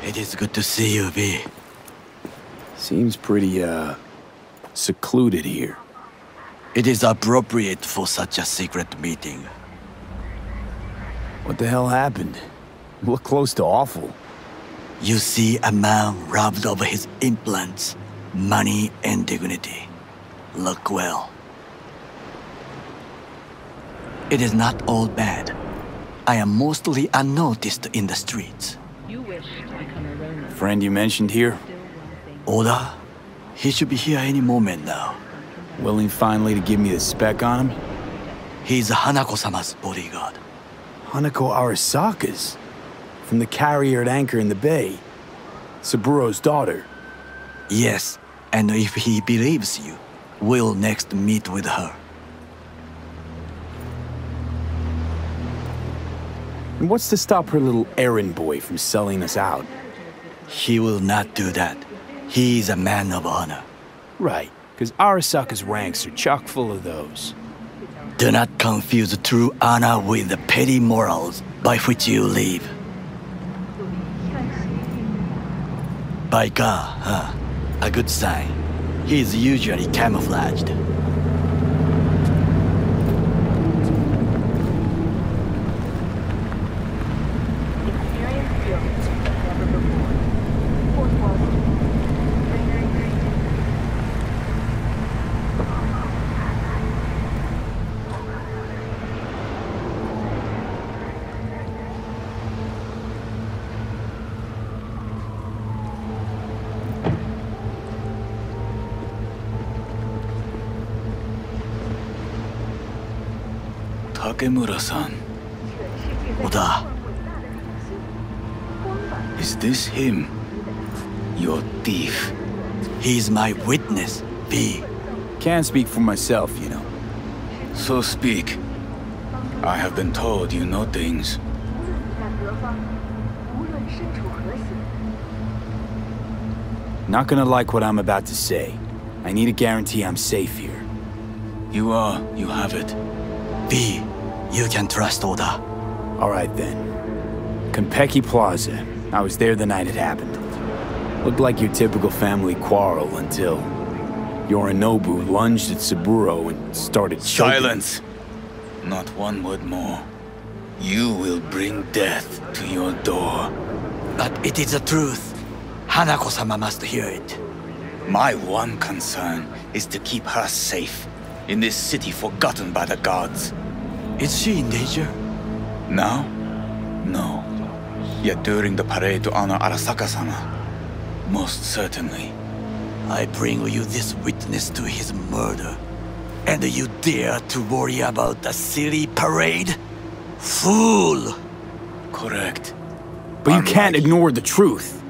It is good to see you, V. Seems pretty, secluded here. It is appropriate for such a secret meeting. What the hell happened? You look close to awful. You see a man robbed of his implants, money and dignity. Look well. It is not all bad. I am mostly unnoticed in the streets. You wish to become a Ronin. Friend you mentioned here? Oda? He should be here any moment now. Willing finally to give me the spec on him? He's Hanako-sama's bodyguard. Hanako Arasaka's? From the carrier at anchor in the bay. Saburo's daughter. Yes, and if he believes you, we'll next meet with her. And what's to stop her little errand boy from selling us out? He will not do that. He is a man of honor. Right, because Arasaka's ranks are chock full of those. Do not confuse true honor with the petty morals by which you live. Biker, huh? A good sign. He is usually camouflaged. Takemura-san. Oda. Is this him? Your thief? He's my witness, V. Can't speak for myself, you know. So speak. I have been told you know things. Not gonna like what I'm about to say. I need a guarantee I'm safe here. You have it. V, you can trust Oda. All right then. Konpeki Plaza. I was there the night it happened. Looked like your typical family quarrel until Yorinobu lunged at Saburo and started choking. Silence! Not one word more. You will bring death to your door. But it is the truth. Hanako-sama must hear it. My one concern is to keep her safe in this city forgotten by the gods. Is she in danger? Now? No. Yet during the parade to honor Arasaka-sama, most certainly. I bring you this witness to his murder. And you dare to worry about the silly parade? Fool! Correct. But you can't ignore the truth.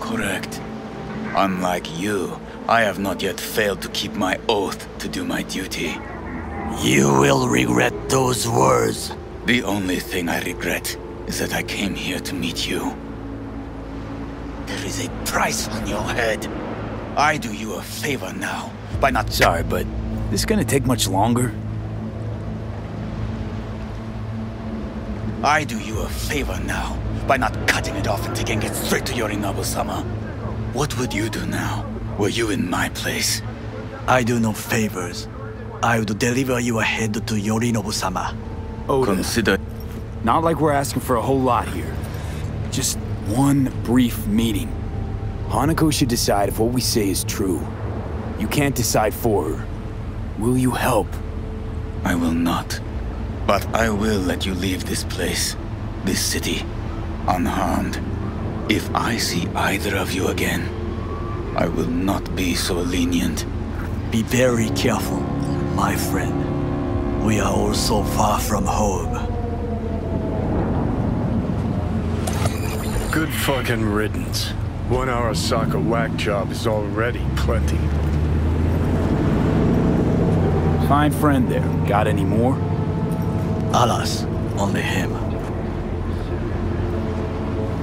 Correct. Unlike you, I have not yet failed to keep my oath to do my duty. You will regret those words. The only thing I regret is that I came here to meet you. There is a price on your head. I do you a favor now by not— Sorry, but this gonna take much longer? I do you a favor now by not cutting it off and taking it straight to Yorinobu-sama. What would you do now, were you in my place? I do no favors. I would deliver your head to Yorinobu-sama. Oda, Consider— not like we're asking for a whole lot here. Just one brief meeting. Hanako should decide if what we say is true. You can't decide for her. Will you help? I will not. But I will let you leave this place, this city, unharmed. If I see either of you again, I will not be so lenient. Be very careful, my friend. We are all so far from home. Good fucking riddance. One Arasaka whack job is already plenty. Fine friend there. Got any more? Alas, only him.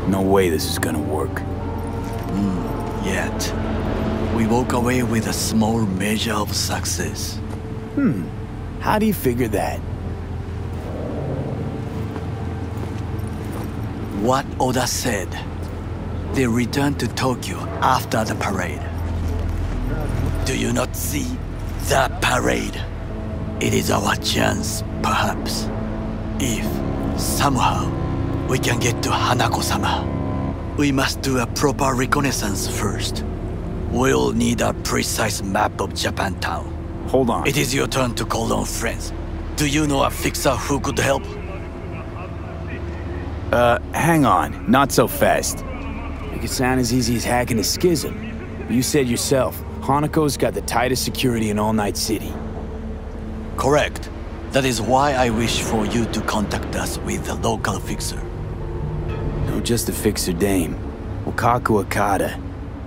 No way this is gonna work. Yet. We walk away with a small measure of success. How do you figure that? what Oda said. They returned to Tokyo after the parade. Do you not see the parade? It is our chance, perhaps. If, somehow, we can get to Hanako-sama. We must do a proper reconnaissance first. We'll need a precise map of Japantown. Hold on. It is your turn to call on friends. Do you know a fixer who could help? Hang on. Not so fast. Make it sound as easy as hacking a schism. You said yourself, Hanako's got the tightest security in All Night City. Correct. That is why I wish for you to contact us with the local fixer. No, just a fixer dame. Wakaku Okada.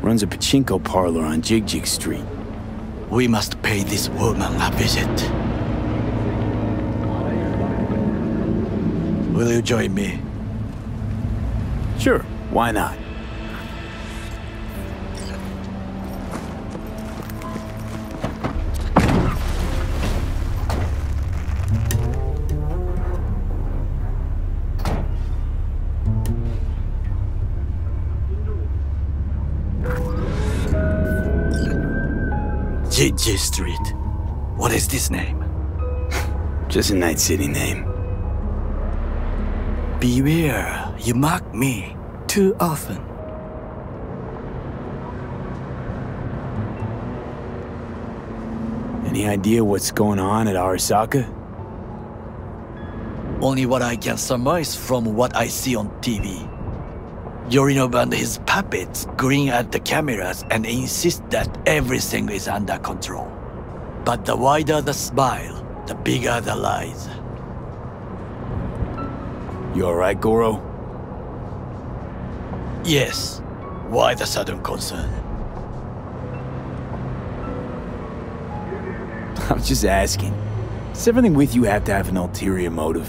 Runs a pachinko parlor on Jig Street. We must pay this woman a visit. Will you join me? Sure, why not? Jig Street. What is this name? Just a Night City name. Beware, you mock me too often. Any idea what's going on at Arasaka? Only what I can surmise from what I see on TV. Yorinobu and his puppets grin at the cameras and insist that everything is under control. But the wider the smile, the bigger the lies. You alright, Goro? Yes. Why the sudden concern? I'm just asking. Does everything with you have to have an ulterior motive?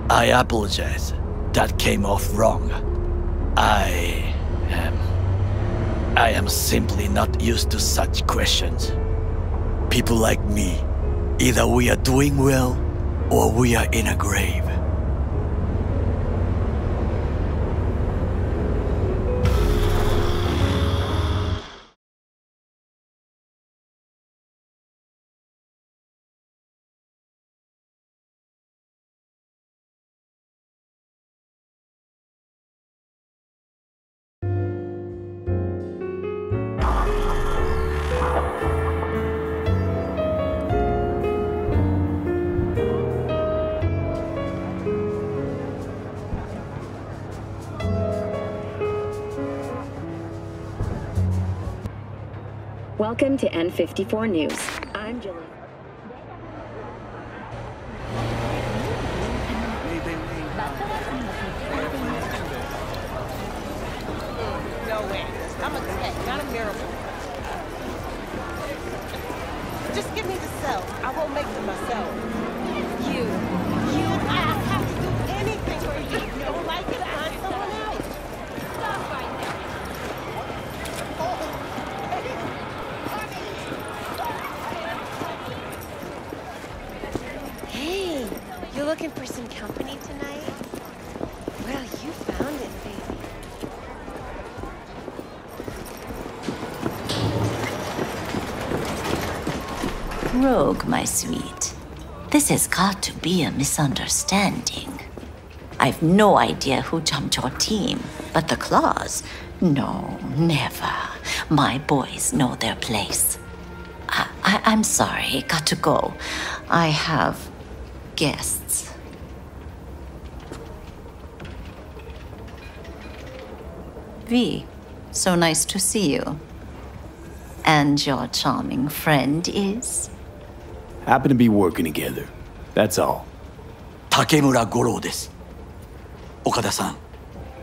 I apologize. That came off wrong. I am simply not used to such questions. People like me, either we are doing well or we are in a grave. Welcome to N54 News. I'm Julie. No way. I'm a tech, not a miracle. Just give me the cell. I won't make them myself. I have to do anything for you. If you don't like it, find someone else. Stop right now. Hey, you looking for some company tonight? Well, you found it, baby. Rogue, my sweet. This has got to be a misunderstanding. I've no idea who jumped your team, but the claws? No, never. My boys know their place. I'm sorry, got to go. I have guests. V, so nice to see you. And your charming friend is? Happen to be working together. That's all. Takemura Goro です。岡田さん、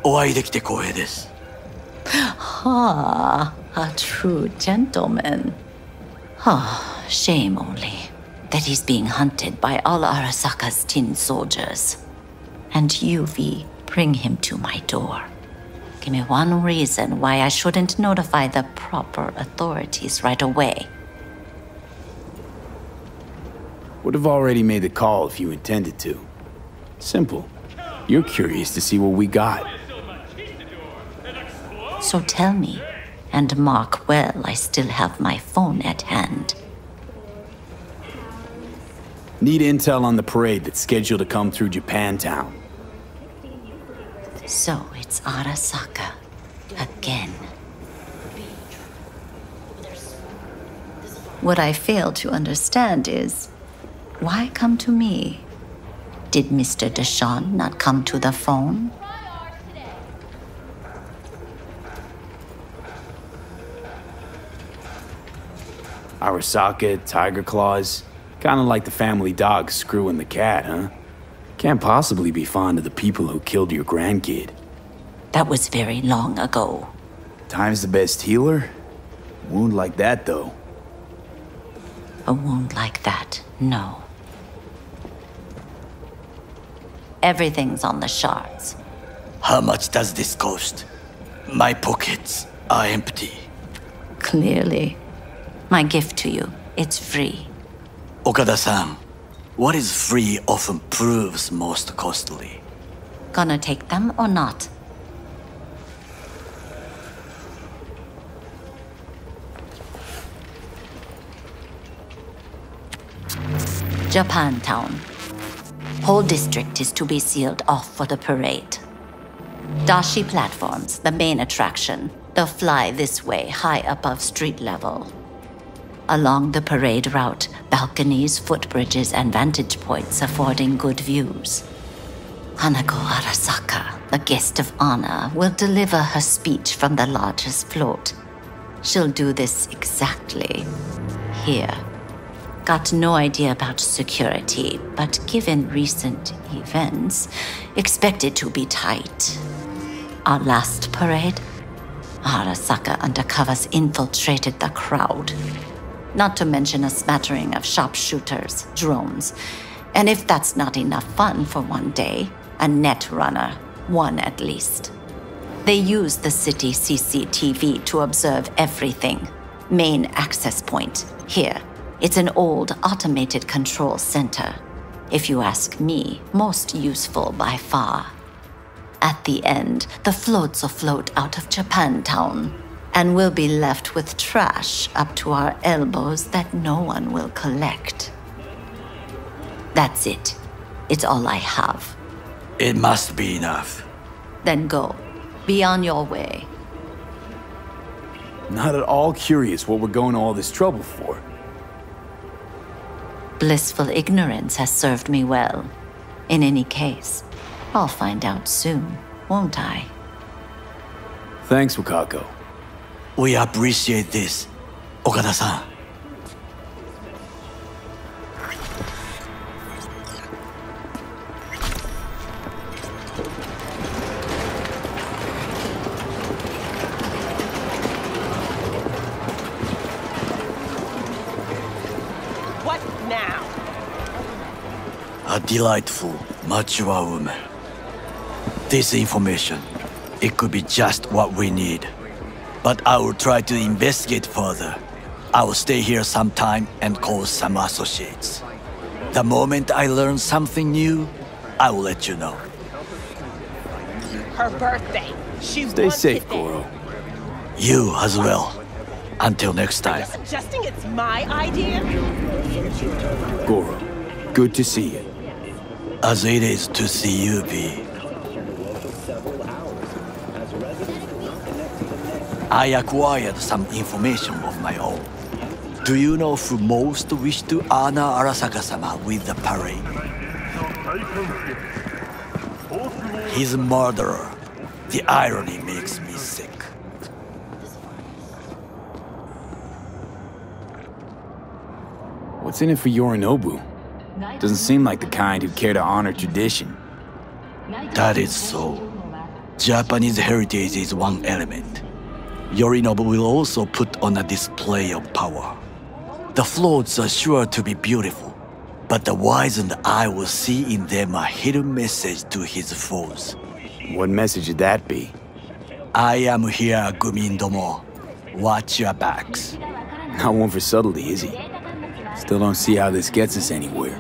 お会いできて光栄です。Ah, a true gentleman. Ah, shame only that he's being hunted by all Arasaka's tin soldiers. And you, V, bring him to my door. Give me one reason why I shouldn't notify the proper authorities right away. Would have already made the call if you intended to. Simple. You're curious to see what we got. So tell me, and mark well I still have my phone at hand. Need intel on the parade that's scheduled to come through Japantown. So it's Arasaka again. What I fail to understand is, why come to me? Did Mr. Deshawn not come to the phone? Arasaka, Tiger Claws. Kinda like the family dog screwing the cat, huh? Can't possibly be fond of the people who killed your grandkid. That was very long ago. Time's the best healer? Wound like that, though. A wound like that, no. Everything's on the shards. How much does this cost? My pockets are empty. Clearly. My gift to you, it's free. Okada-san, what is free often proves most costly. Gonna take them or not? Japantown. Whole district is to be sealed off for the parade. Dashi platforms, the main attraction. They'll fly this way, high above street level. Along the parade route, balconies, footbridges, and vantage points affording good views. Hanako Arasaka, the guest of honor, will deliver her speech from the largest float. She'll do this exactly here. Got no idea about security, but given recent events, expect it to be tight. Our last parade, Arasaka undercovers infiltrated the crowd. Not to mention a smattering of sharpshooters, drones, and if that's not enough fun for one day, a net runner, one at least. They use the city CCTV to observe everything. Main access point, here. It's an old automated control center. If you ask me, most useful by far. At the end, the floats will float out of Japantown, and we'll be left with trash up to our elbows that no one will collect. That's it. It's all I have. It must be enough. Then go. Be on your way. Not at all curious what we're going to all this trouble for. Blissful ignorance has served me well. In any case, I'll find out soon, won't I? Thanks, Wakako. We appreciate this, Okada-san. What now? A delightful, mature woman. This information, it could be just what we need. But I will try to investigate further. I will stay here some time and call some associates. The moment I learn something new, I will let you know. Her birthday. She Stay wants safe, it then. Goro. You as well. Until next Are you time. suggesting it's my idea? Goro, good to see you. As it is to see you, B. I acquired some information of my own. Do you know who most wished to honor Arasaka-sama with the parade? His murderer. The irony makes me sick. What's in it for Yorinobu? Doesn't seem like the kind who'd care to honor tradition. That is so. Japanese heritage is one element. Yorinobu will also put on a display of power. The floats are sure to be beautiful, but the wizened eye will see in them a hidden message to his foes. What message would that be? I am here, Gumindomo. Watch your backs. Not one for subtlety, is he? Still don't see how this gets us anywhere.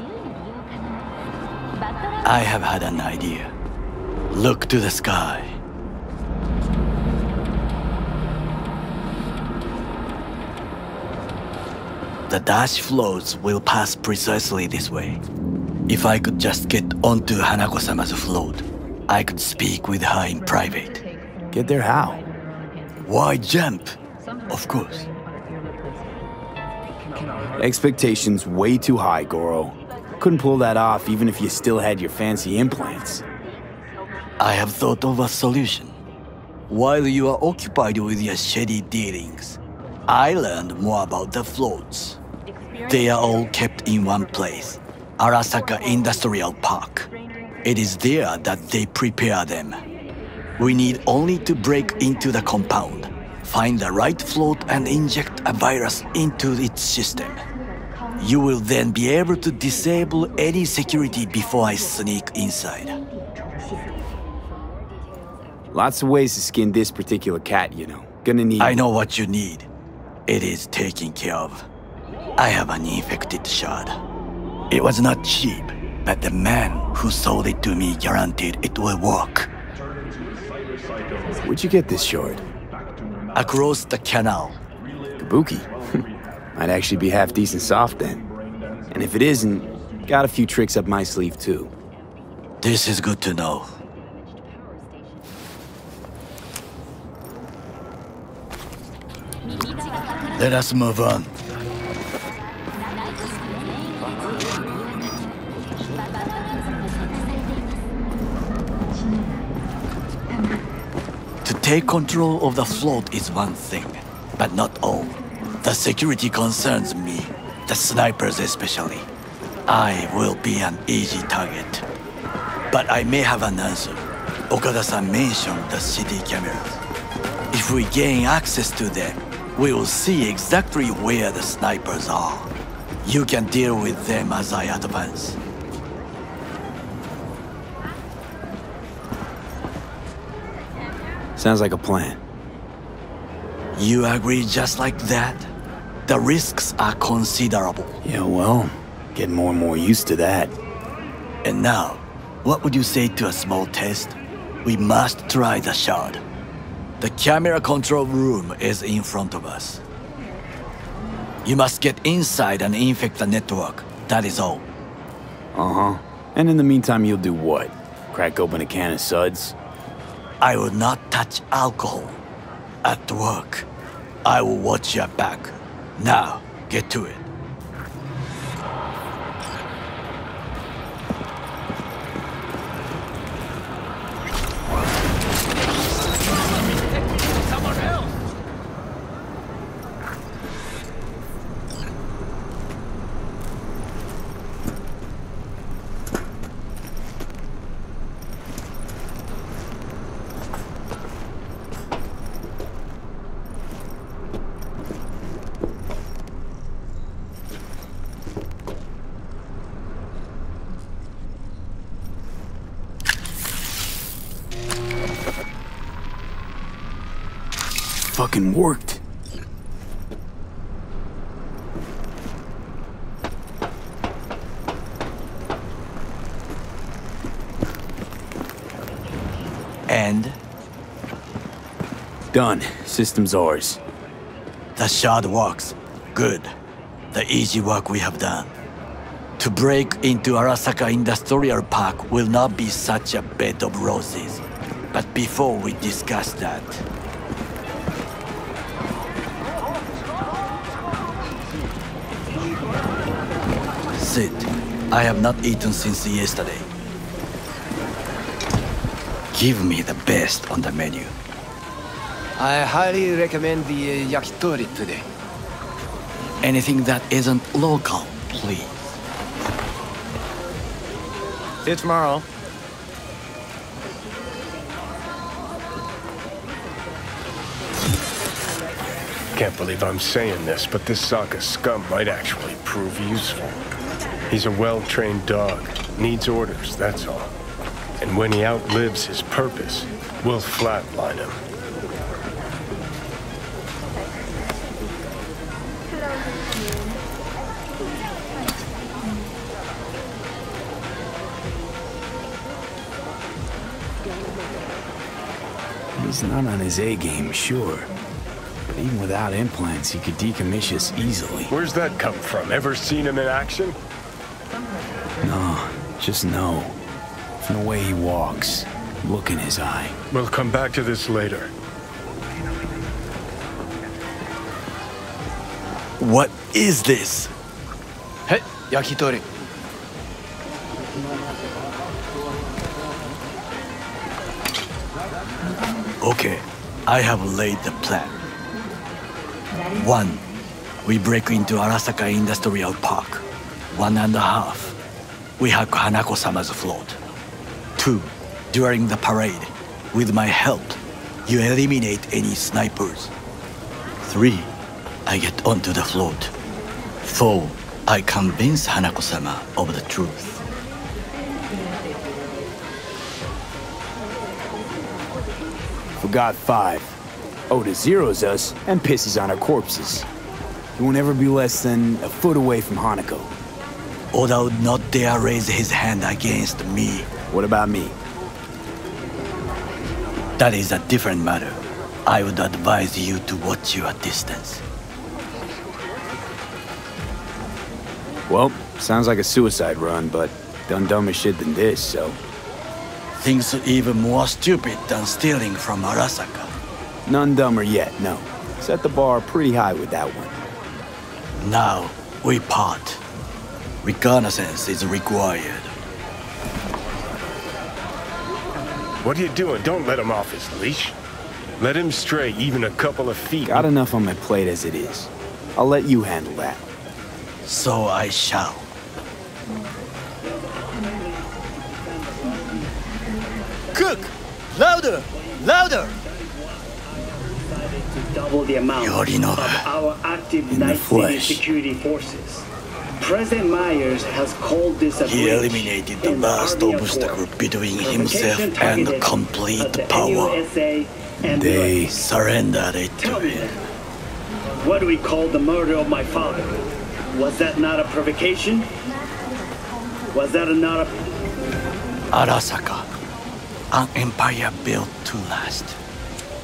I have had an idea. Look to the sky. The dash floats will pass precisely this way. If I could just get onto Hanako-sama's float, I could speak with her in private. Get there how? Why jump? Of course. Expectations way too high, Goro. Couldn't pull that off even if you still had your fancy implants. I have thought of a solution. While you are occupied with your shady dealings, I learned more about the floats. They are all kept in one place, Arasaka Industrial Park. It is there that they prepare them. We need only to break into the compound, find the right float and inject a virus into its system. You will then be able to disable any security before I sneak inside. Lots of ways to skin this particular cat, you know. Gonna need... I know what you need. It is taken care of. I have an infected shard. It was not cheap, but the man who sold it to me guaranteed it will work. Where'd you get this shard? Across the canal. Kabuki. Might actually be half decent soft then. And if it isn't, got a few tricks up my sleeve too. This is good to know. Let us move on. To take control of the float is one thing, but not all. The security concerns me, the snipers especially. I will be an easy target. But I may have an answer. Okada-san mentioned the city cameras. If we gain access to them, we will see exactly where the snipers are. You can deal with them as I advance. Sounds like a plan. You agree just like that? The risks are considerable. Yeah, well, getting more and more used to that. And now, what would you say to a small test? We must try the shard. The camera control room is in front of us. You must get inside and infect the network. That is all. Uh-huh. And in the meantime, you'll do what? Crack open a can of suds? I will not touch alcohol. At work, I will watch your back. Now, get to it. Fucking worked. And? Done. System's ours. The shard works. Good. The easy work we have done. To break into Arasaka Industrial Park will not be such a bed of roses. But before we discuss that... Sit. I have not eaten since yesterday. Give me the best on the menu. I highly recommend the yakitori today. Anything that isn't local, please. See you tomorrow. Can't believe I'm saying this, but this Sokka scum might actually prove useful. He's a well-trained dog. Needs orders, that's all. And when he outlives his purpose, we'll flatline him. He's not on his A game, sure. But even without implants, he could decommission us easily. Where's that come from? Ever seen him in action? No, just no. From the way he walks, look in his eye. We'll come back to this later. What is this? Hey, yakitori. Okay, I have laid the plan. 1. We break into Arasaka Industrial Park. 1.5. We hack Hanako-sama's float. 2. During the parade, with my help, you eliminate any snipers. 3. I get onto the float. 4. I convince Hanako-sama of the truth. Forgot 5. Oda zeroes us and pisses on our corpses. He won't ever be less than a foot away from Hanako. Oda would not dare raise his hand against me. What about me? That is a different matter. I would advise you to watch your distance. Well, sounds like a suicide run, but done dumber shit than this, so... Things even more stupid than stealing from Arasaka. None dumber yet, no. Set the bar pretty high with that one. Now, we part. Reconnaissance is required. What are you doing? Don't let him off his leash. Let him stray even a couple of feet. Got enough on my plate as it is. I'll let you handle that. So I shall. Cook! Louder! Louder! Double the amount Yorinobu. of our active In the Night City flesh. security forces. President Myers has called this a He breach eliminated the in last Army obstacle Accord. between Provocation himself and targeted complete at the power. NUSA and They surrendered it to Tell me him. what do we call the murder of my father? Was that not a provocation? Was that not a... Arasaka, an empire built to last.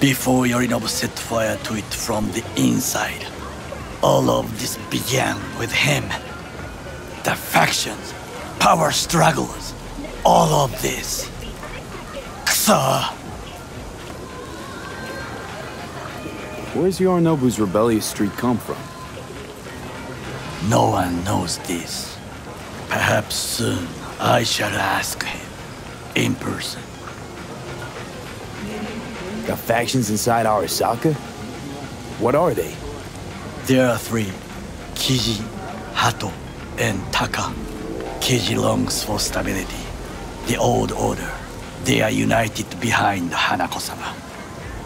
Before Yorinobu set fire to it from the inside, all of this began with him. The factions, power struggles, all of this. Kusa! Where's Yorinobu's rebellious streak come from? No one knows this. Perhaps soon I shall ask him in person. Got factions inside Arasaka? What are they? There are 3. Kiji, Hato, and Taka. Kiji longs for stability. The old order. They are united behind Hanako-sama.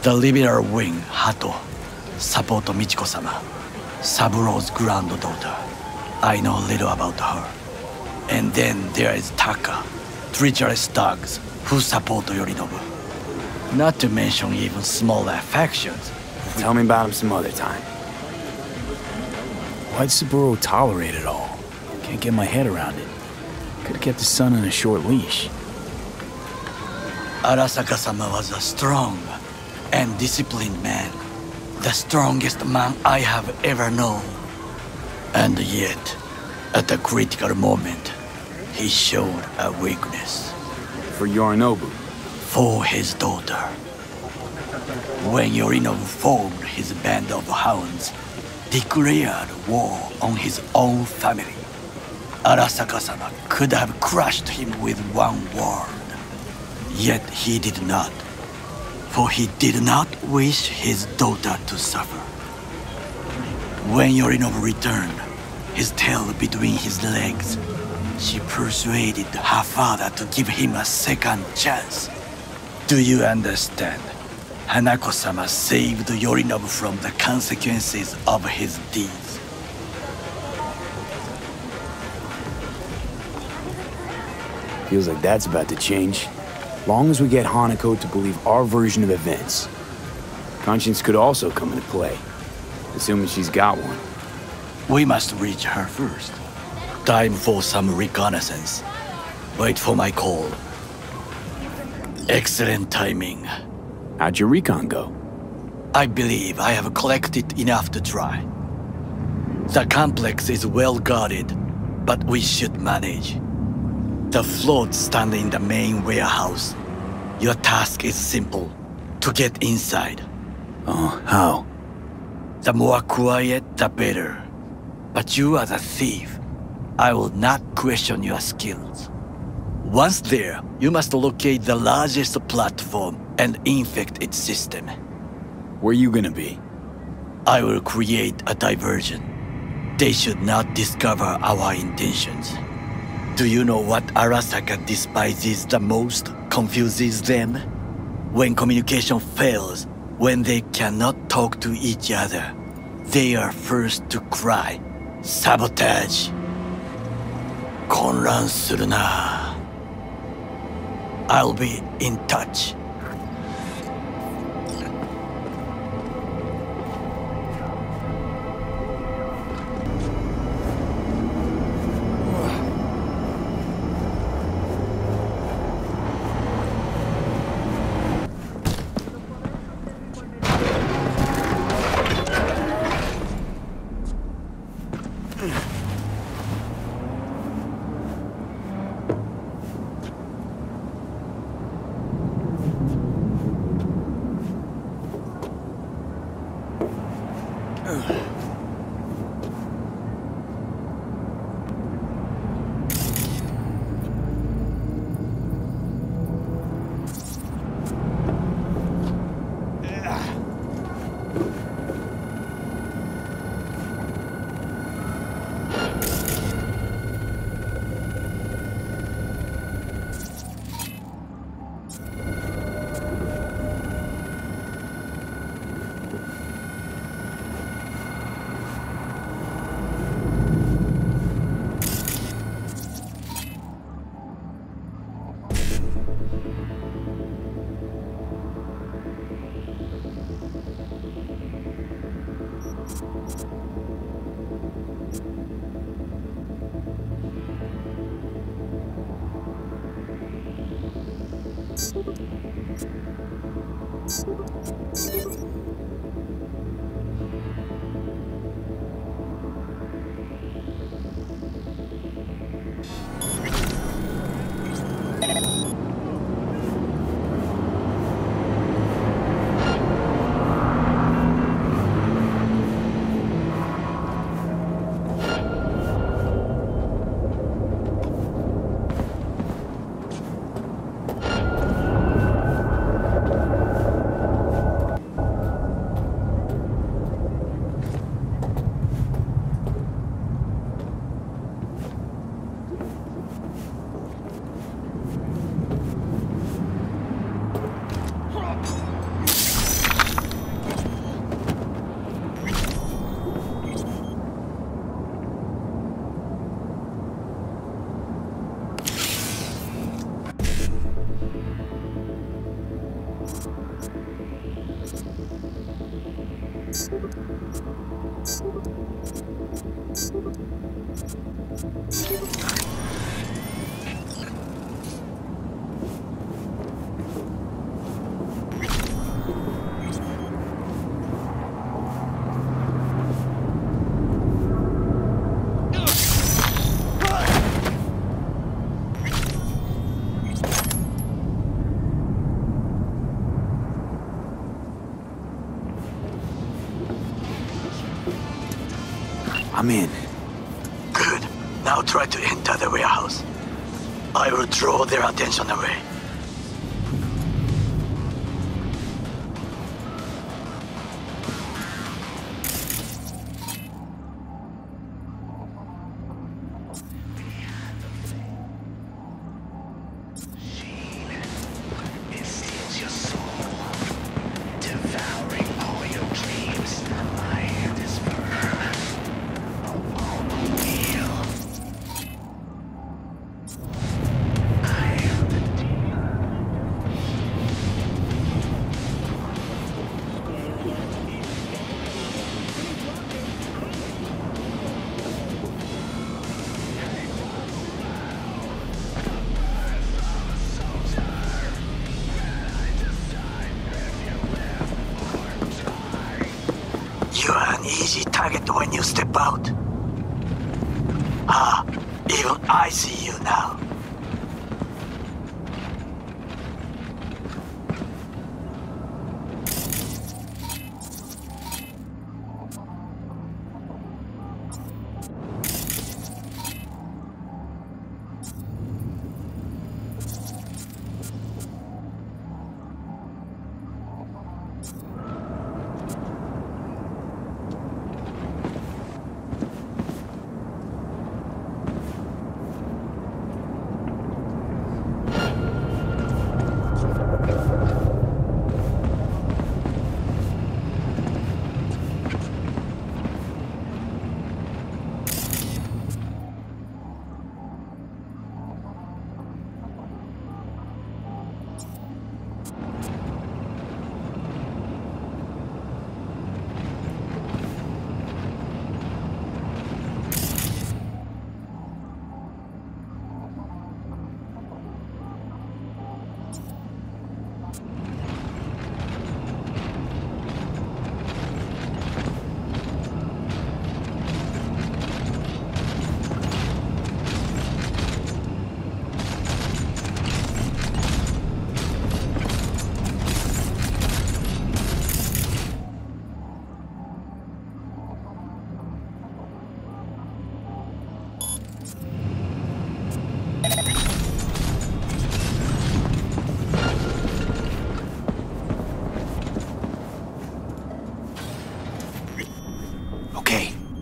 The liberal wing, Hato, support Michiko-sama, Saburo's granddaughter. I know little about her. And then there is Taka, treacherous thugs who support Yorinobu. Not to mention even smaller factions. Tell me about him some other time. Why'd Saburo tolerate it all? Can't get my head around it. Could've kept his son on a short leash. Arasaka-sama was a strong and disciplined man. The strongest man I have ever known. And yet, at a critical moment, he showed a weakness. For Yorinobu. For his daughter. When Yorinobu formed his band of hounds, declared war on his own family, Arasaka-sama could have crushed him with one word. Yet he did not, for he did not wish his daughter to suffer. When Yorinobu returned, his tail between his legs, she persuaded her father to give him a second chance. Do you understand? Hanako-sama saved Yorinobu from the consequences of his deeds. Feels like that's about to change. Long as we get Hanako to believe our version of events. Conscience could also come into play, assuming she's got one. We must reach her first. Time for some reconnaissance. Wait for my call. Excellent timing. How'd your recon go? I believe I have collected enough to try. The complex is well guarded, but we should manage. The floats stand in the main warehouse. Your task is simple: to get inside. Oh, how? The more quiet, the better. But you are the thief. I will not question your skills. Once there, you must locate the largest platform and infect its system. Where you gonna be? I will create a diversion. They should not discover our intentions. Do you know what Arasaka despises the most, confuses them? When communication fails, when they cannot talk to each other, they are first to cry, sabotage. 混乱するな. I'll be in touch. I'm in. Good. Now try to enter the warehouse. I will draw their attention away. target when you step out. Ah, even I see you now.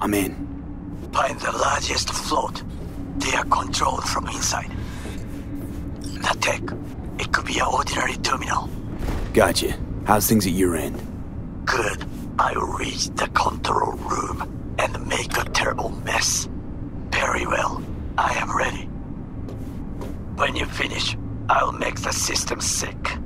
I'm in. Find the largest float. They are controlled from inside. The tech. It could be an ordinary terminal. Gotcha. How's things at your end? Good. I'll reach the control room and make a terrible mess. Very well. I am ready. When you finish, I'll make the system sick.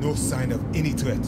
No sign of any threat.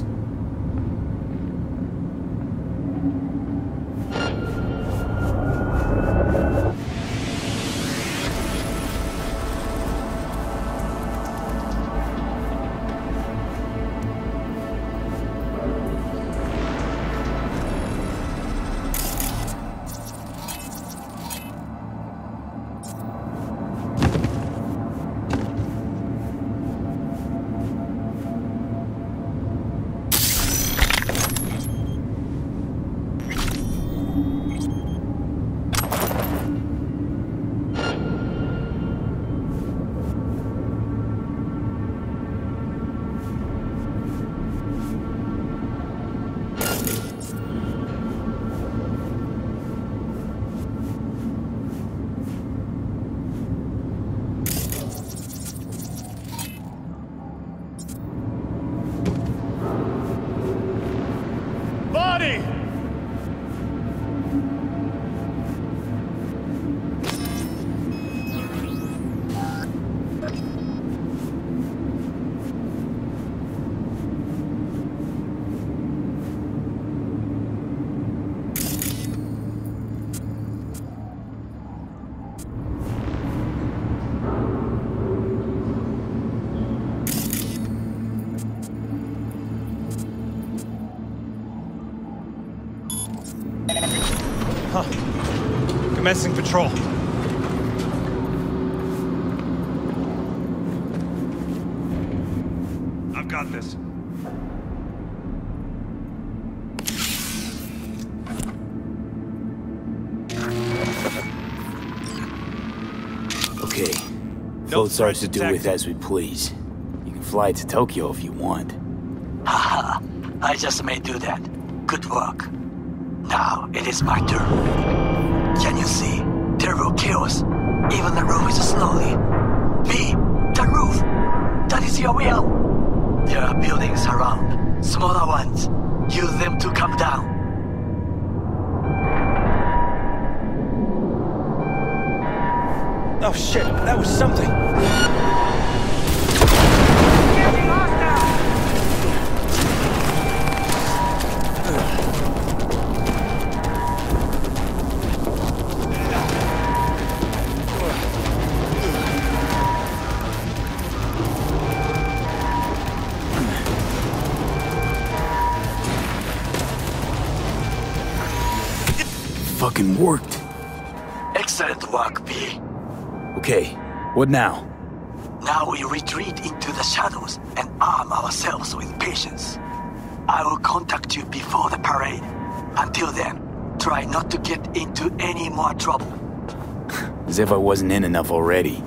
Commencing patrol. I've got this. Okay. Float's ours to do with as we please. You can fly to Tokyo if you want. Haha, I just may do that. Good work. Now it is my turn. Can you see? Terrible chaos. Even the roof is slowly. B, the roof. That is your will. There are buildings around, smaller ones. Use them to come down. Oh shit, that was something. Fucking worked. Excellent work, B. Okay, what now? Now we retreat into the shadows and arm ourselves with patience. I will contact you before the parade. Until then, try not to get into any more trouble. As if I wasn't in enough already.